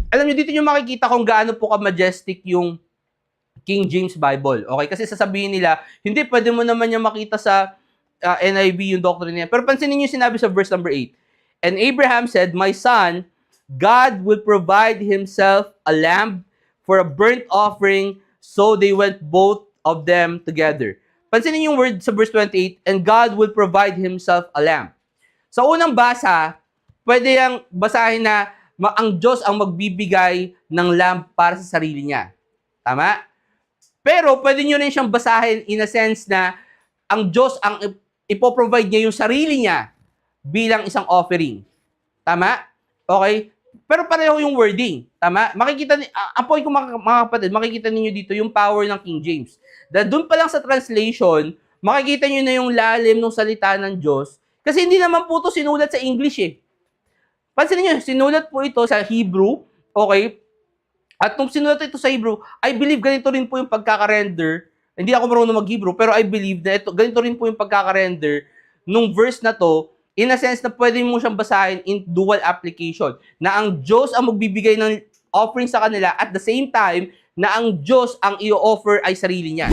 Alam niyo, dito niyo makikita kung gaano po ka-majestic yung King James Bible. Okay? Kasi sasabihin nila, hindi, pwede mo naman yung makita sa NIV yung doctrine niya. Pero pansinin niyo yung sinabi sa verse number 8. And Abraham said, my son, God will provide himself a lamb for a burnt offering, so they went both of them together. Pansinin yung word sa verse 28, and God will provide himself a lamb. Sa unang basa, pwede yung basahin na ang Diyos ang magbibigay ng lamb para sa sarili niya. Tama? Pero pwede nyo rin siyang basahin in a sense na ang Diyos ang ipoprovide niya yung sarili niya bilang isang offering. Tama? Okay? Pero pareho yung wording. Tama? Makikita, ang point ko mga kapatid, makikita ninyo dito yung power ng King James. Dahil doon pa lang sa translation, makikita nyo na yung lalim ng salita ng Diyos. Kasi hindi naman po ito sinulat sa English eh. Pansinin nyo, sinulat po ito sa Hebrew. Okay? At nung sinulat ito sa Hebrew, I believe ganito rin po yung pagkaka-render. Hindi ako marunong mag-Hebrew, pero I believe na ito, ganito rin po yung pagkaka-render nung verse na to, in a sense na pwede mo siyang basahin in dual application. Na ang Diyos ang magbibigay ng offering sa kanila at the same time na ang Diyos ang i-offer ay sarili niya.